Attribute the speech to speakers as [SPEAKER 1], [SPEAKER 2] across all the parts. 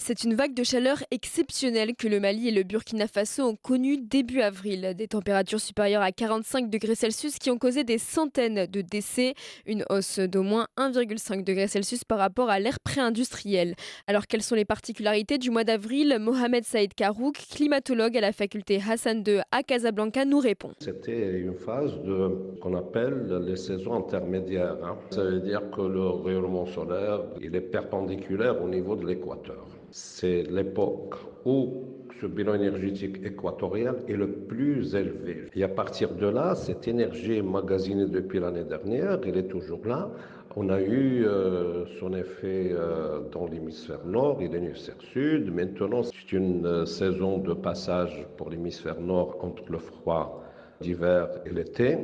[SPEAKER 1] C'est une vague de chaleur exceptionnelle que le Mali et le Burkina Faso ont connue début avril. Des températures supérieures à 45 degrés Celsius qui ont causé des centaines de décès, une hausse d'au moins 1,5 degré Celsius par rapport à l'ère pré-industrielle. Alors quelles sont les particularités du mois d'avril? Mohamed Saïd Karouk, climatologue à la faculté Hassan II à Casablanca, nous répond.
[SPEAKER 2] C'était une phase de qu'on appelle les saisons intermédiaires, hein. Ça veut dire que le rayonnement solaire, il est perpendiculaire au niveau de l'équateur. C'est l'époque où ce bilan énergétique équatorial est le plus élevé. Et à partir de là, cette énergie emmagasinée depuis l'année dernière, elle est toujours là. On a eu son effet dans l'hémisphère nord et l'hémisphère sud. Maintenant, c'est une saison de passage pour l'hémisphère nord entre le froid d'hiver et l'été,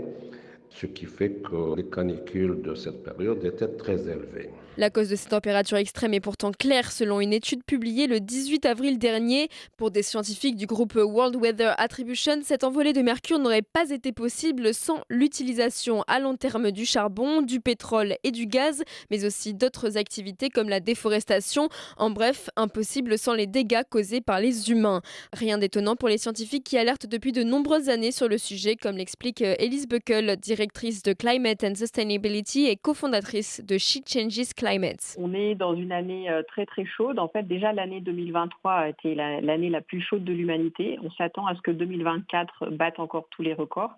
[SPEAKER 2] ce qui fait que les canicules de cette période étaient très élevées.
[SPEAKER 1] La cause de ces températures extrêmes est pourtant claire selon une étude publiée le 18 avril dernier. Pour des scientifiques du groupe World Weather Attribution, cette envolée de mercure n'aurait pas été possible sans l'utilisation à long terme du charbon, du pétrole et du gaz, mais aussi d'autres activités comme la déforestation. En bref, impossible sans les dégâts causés par les humains. Rien d'étonnant pour les scientifiques qui alertent depuis de nombreuses années sur le sujet, comme l'explique Elise Buckel, directrice de Climate and Sustainability et cofondatrice de She Changes Climate.
[SPEAKER 3] On est dans une année très très chaude. En fait, déjà l'année 2023 a été l'année la plus chaude de l'humanité. On s'attend à ce que 2024 batte encore tous les records.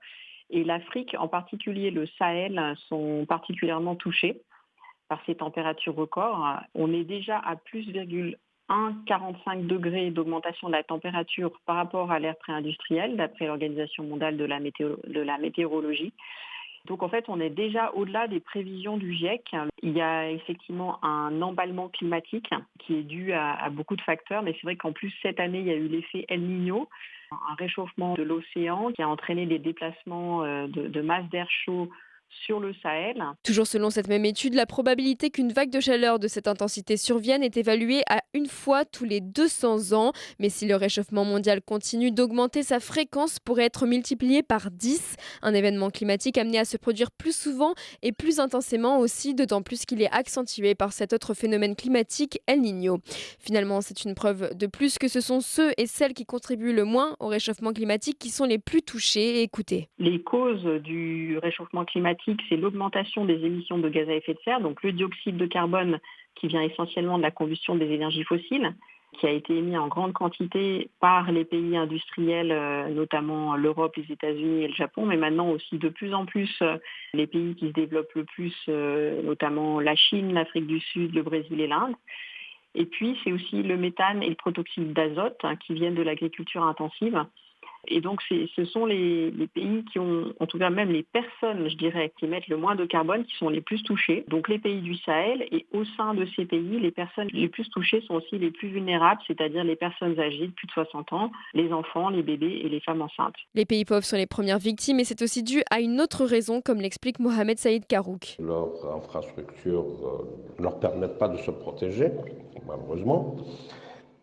[SPEAKER 3] Et l'Afrique, en particulier le Sahel, sont particulièrement touchés par ces températures records. On est déjà à plus 1,45 degrés d'augmentation de la température par rapport à l'ère pré-industrielle, d'après l'Organisation mondiale de la météorologie. Donc en fait, on est déjà au-delà des prévisions du GIEC. Il y a effectivement un emballement climatique qui est dû à beaucoup de facteurs, mais c'est vrai qu'en plus cette année, il y a eu l'effet El Niño, un réchauffement de l'océan qui a entraîné des déplacements de masse d'air chaud sur le Sahel.
[SPEAKER 1] Toujours selon cette même étude, la probabilité qu'une vague de chaleur de cette intensité survienne est évaluée à une fois tous les 200 ans. Mais si le réchauffement mondial continue d'augmenter, sa fréquence pourrait être multipliée par 10. Un événement climatique amené à se produire plus souvent et plus intensément aussi, d'autant plus qu'il est accentué par cet autre phénomène climatique, El Niño. Finalement, c'est une preuve de plus que ce sont ceux et celles qui contribuent le moins au réchauffement climatique qui sont les plus touchés et écoutés.
[SPEAKER 3] Les causes du réchauffement climatique, c'est l'augmentation des émissions de gaz à effet de serre, donc le dioxyde de carbone qui vient essentiellement de la combustion des énergies fossiles, qui a été émis en grande quantité par les pays industriels, notamment l'Europe, les États-Unis et le Japon, mais maintenant aussi de plus en plus les pays qui se développent le plus, notamment la Chine, l'Afrique du Sud, le Brésil et l'Inde. Et puis c'est aussi le méthane et le protoxyde d'azote qui viennent de l'agriculture intensive. Et donc, ce sont les pays qui ont, en tout cas même les personnes, je dirais, qui émettent le moins de carbone, qui sont les plus touchés. Donc, les pays du Sahel. Et au sein de ces pays, les personnes les plus touchées sont aussi les plus vulnérables, c'est-à-dire les personnes âgées de plus de 60 ans, les enfants, les bébés et les femmes enceintes.
[SPEAKER 1] Les pays pauvres sont les premières victimes et c'est aussi dû à une autre raison, comme l'explique Mohamed Saïd Karouk.
[SPEAKER 2] Leurs infrastructures ne leur permettent pas de se protéger, malheureusement.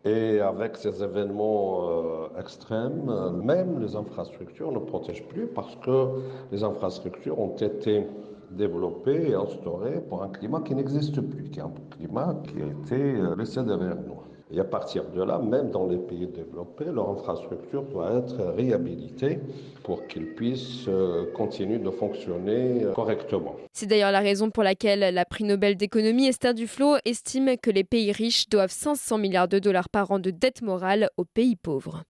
[SPEAKER 2] Et avec ces événements extrêmes, même les infrastructures ne protègent plus parce que les infrastructures ont été développées et instaurées pour un climat qui n'existe plus, qui est un climat qui a été laissé derrière nous. Et à partir de là, même dans les pays développés, leur infrastructure doit être réhabilitée pour qu'ils puissent continuer de fonctionner correctement.
[SPEAKER 1] C'est d'ailleurs la raison pour laquelle la prix Nobel d'économie Esther Duflo estime que les pays riches doivent 500 milliards de dollars par an de dette morale aux pays pauvres.